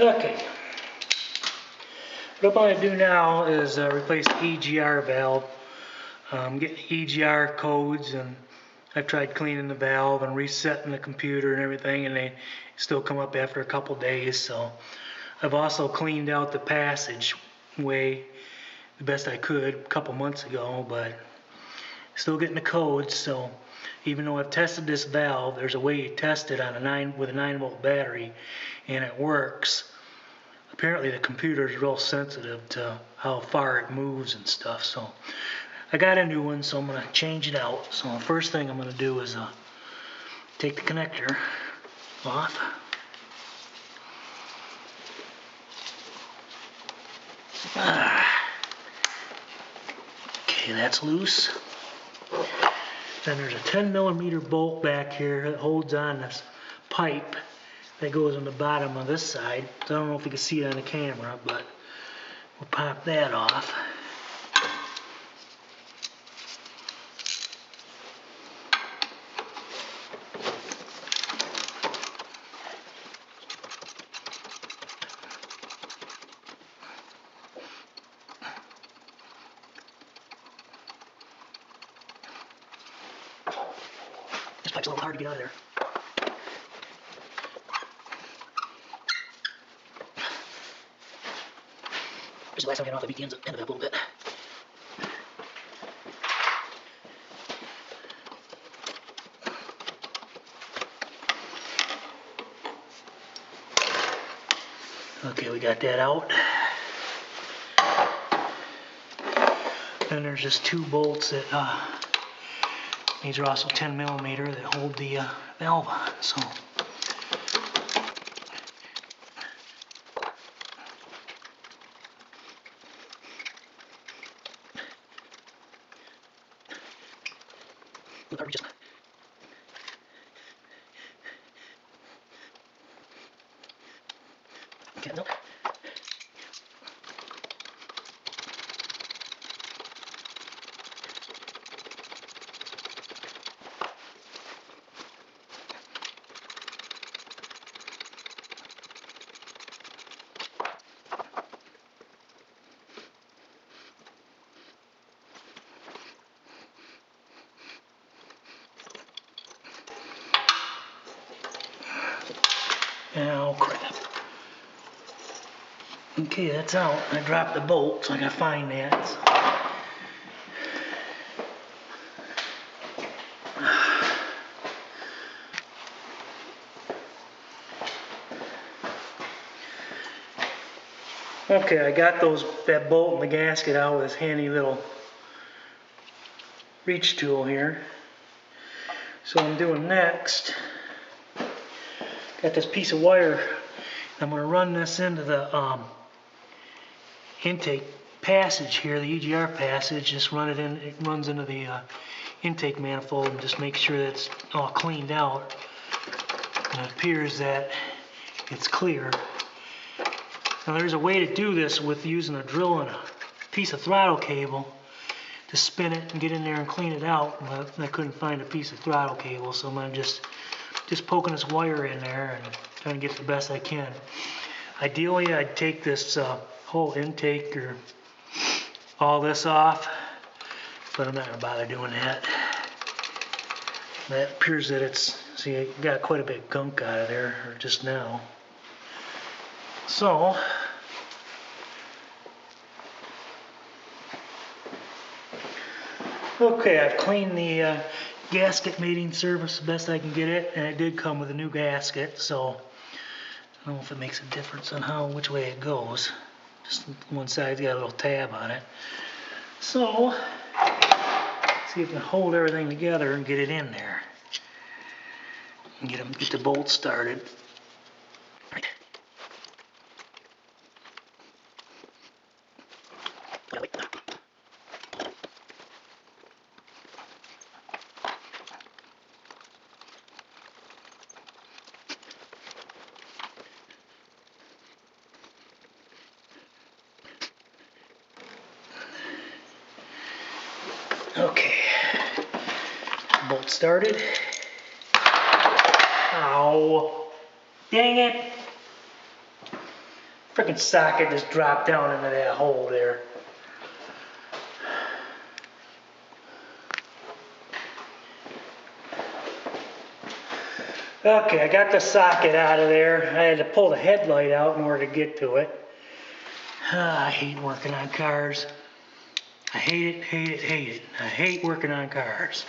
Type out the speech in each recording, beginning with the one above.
Okay, what I'm going to do now is replace the EGR valve. Get EGR codes, and I've tried cleaning the valve and resetting the computer and everything, and they still come up after a couple days. So I've also cleaned out the passageway the best I could a couple months ago, but still getting the codes. So even though I've tested this valve, there's a way to test it on with a 9-volt battery, and it works. Apparently the computer is real sensitive to how far it moves and stuff. So I got a new one, so I'm going to change it out. So the first thing I'm going to do is take the connector off. Okay, that's loose. Then there's a 10mm bolt back here that holds on this pipe that goes on the bottom of this side. So I don't know if you can see it on the camera, but we'll pop that off. This pipe's a little hard to get out of there. This is the last time I get off, I beat the end of that a little bit. Okay, we got that out. Then there's just 2 bolts that, these are also 10mm that hold the valve on. So just okay, no. Oh crap. Okay, that's out. I dropped the bolt, so I gotta find that. So. Okay, I got that bolt and the gasket out with this handy little reach tool here. So what I'm doing next, got this piece of wire. I'm going to run this into the intake passage here, the EGR passage. Just run it in. It runs into the intake manifold, and just make sure that it's all cleaned out. And it appears that it's clear. Now there's a way to do this with using a drill and a piece of throttle cable to spin it and get in there and clean it out. But I couldn't find a piece of throttle cable, so I'm just poking this wire in there and trying to get the best I can. Ideally, I'd take this whole intake or all this off, but I'm not going to bother doing that. That appears that it's, see, I got quite a bit of gunk out of there just now. So, okay, I've cleaned the gasket mating surface the best I can get it, and it did come with a new gasket, so I don't know if it makes a difference on which way it goes. Just one side's got a little tab on it. So, see if I can hold everything together and get it in there. And get the bolt started. Right. Okay, bolt started. Ow, dang it. Freaking socket just dropped down into that hole there. Okay, I got the socket out of there. I had to pull the headlight out in order to get to it. I hate working on cars. I hate it, hate it, hate it. I hate working on cars.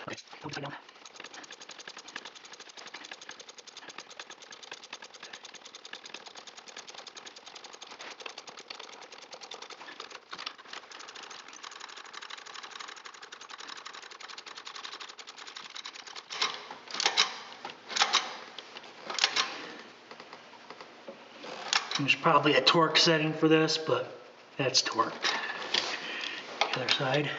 Okay, upside down. There's probably a torque setting for this, but that's torque. The other side.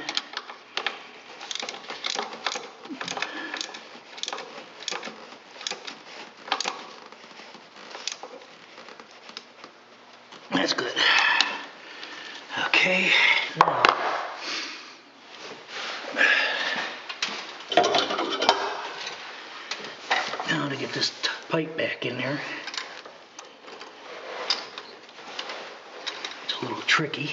That's good. Okay, now to get this pipe back in there. It's a little tricky.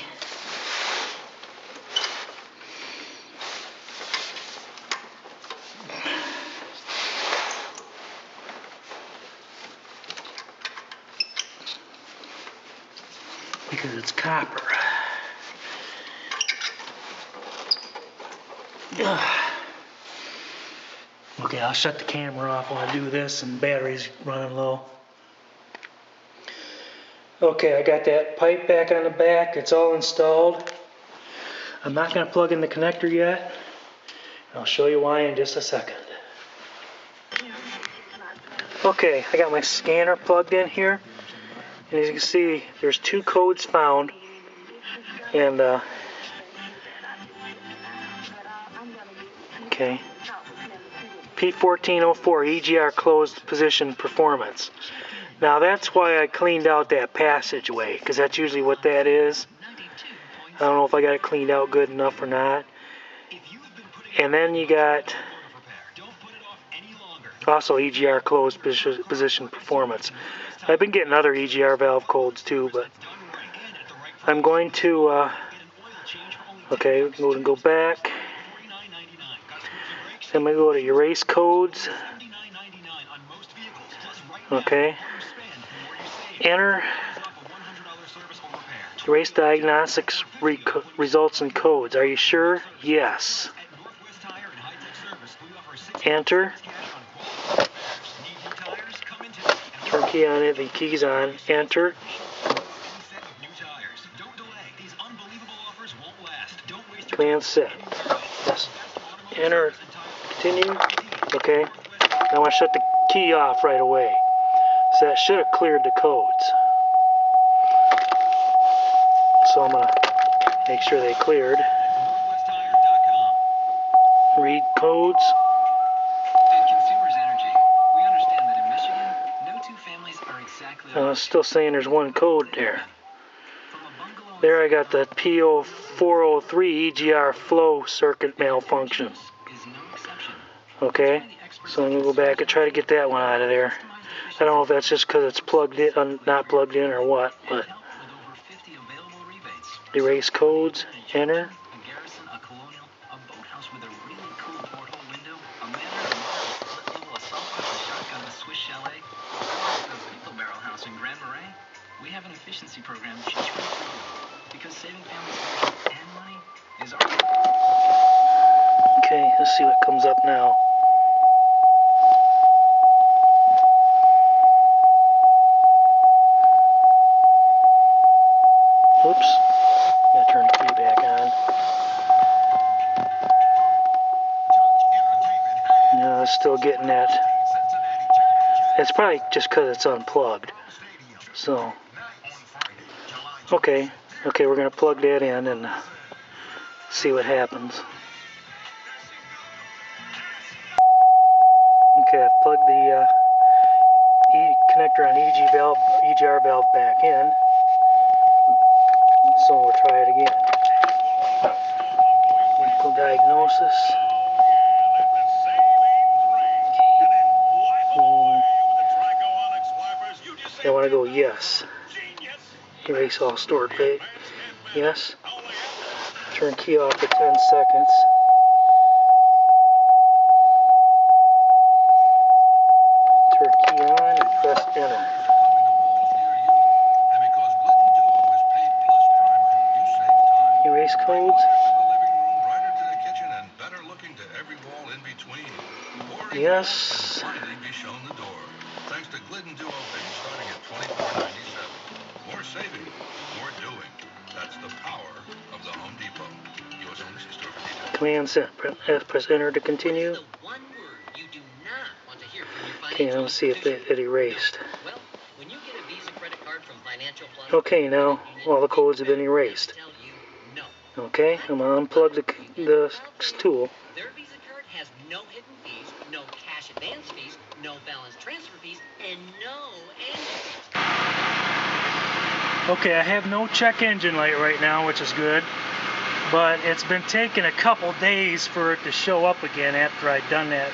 Because it's copper. Okay, I'll shut the camera off while I do this, and battery's running low. Okay, I got that pipe back on the back. It's all installed. I'm not going to plug in the connector yet. I'll show you why in just a second. Okay, I got my scanner plugged in here. And as you can see, there's 2 codes found. And, okay. P1404 EGR closed position performance. Now that's why I cleaned out that passageway, because that's usually what that is. I don't know if I got it cleaned out good enough or not. And then you got also EGR closed position performance. I've been getting other EGR valve codes too, but I'm going to, okay, we're going to go back. Then we go to erase codes. Okay. Enter. Erase diagnostics results and codes. Are you sure? Yes. Enter. Turn key on it, the key's on. Enter. Command set. Yes. Enter. Continue. Okay. Now I want to shut the key off right away. So that should have cleared the codes. So I'm going to make sure they cleared. Read codes. It's still saying there's 1 code there. There I got the P0403 EGR flow circuit malfunction. Okay, so I'm going to go back and try to get that one out of there. I don't know if that's just because it's plugged in, not plugged in or what, but erase codes, enter. We have an efficiency program just for you because saving families and money is our... Okay, let's see what comes up now. Oops. Gotta turn the key back on. No, it's still getting that. It's probably just because it's unplugged. So, okay, we're going to plug that in and see what happens. Okay, I've plugged the connector on EGR valve back in. So we'll try it again. Vehicle diagnosis. I want to I go yes. Erase all stored data. Yes. Turn key off for 10 seconds. Turn key on and press enter. Erase codes. Yes. Thanks to Glidden Duo things starting at $24.97. More saving, more doing. That's the power of the Home Depot. U.S. only store for details. Command set. Press enter to continue. Okay, let's see if it erased. Okay, now all the codes have been erased. Okay, I'm going to unplug the tool. Their Visa card has no hidden fees, no cash advance fees, no balance transfer fees, and no annual fees. Okay, I have no check engine light right now, which is good. But it's been taking a couple days for it to show up again after I'd done that.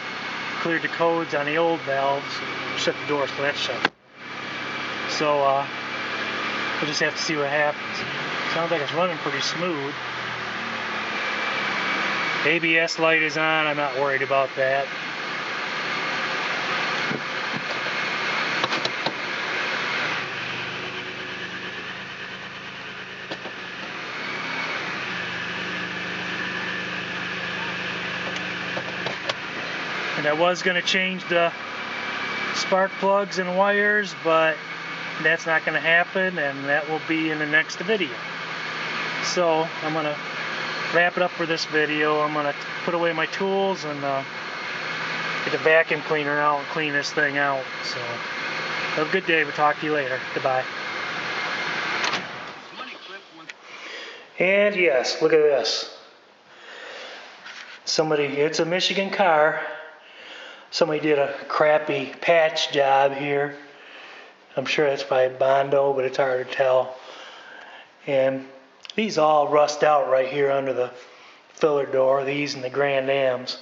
Cleared the codes on the old valves. Shut the door so that's shut. So, we'll just have to see what happens. Sounds like it's running pretty smooth. ABS light is on, I'm not worried about that. And I was going to change the spark plugs and wires, but that's not going to happen, and that will be in the next video. So I'm going to wrap it up for this video. I'm going to put away my tools and get the vacuum cleaner out and clean this thing out. So have a good day. We'll talk to you later. Goodbye. And yes, look at this. It's a Michigan car. Somebody did a crappy patch job here. I'm sure that's by Bondo, but it's hard to tell. And these all rust out right here under the filler door, these and the Grand Ams.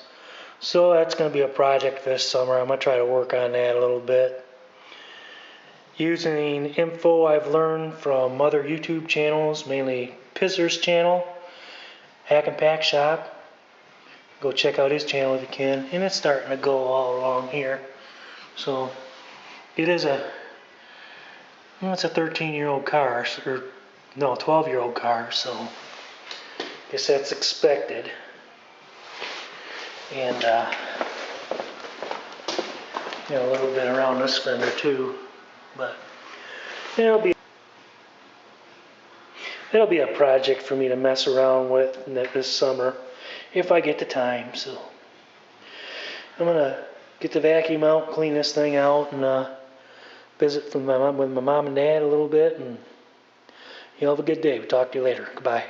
So that's going to be a project this summer. I'm going to try to work on that a little bit. Using info I've learned from other YouTube channels, mainly Pizzer's channel, Hack and Pack Shop. Go check out his channel if you can. And it's starting to go all along here. So it is it's a 13-year-old car, or no, 12-year-old car, so I guess that's expected. And a little bit around this fender too, but it'll be a project for me to mess around with this summer if I get the time. So I'm gonna get the vacuum out, clean this thing out, and visit with my mom and dad a little bit. And have a good day. We'll talk to you later. Goodbye.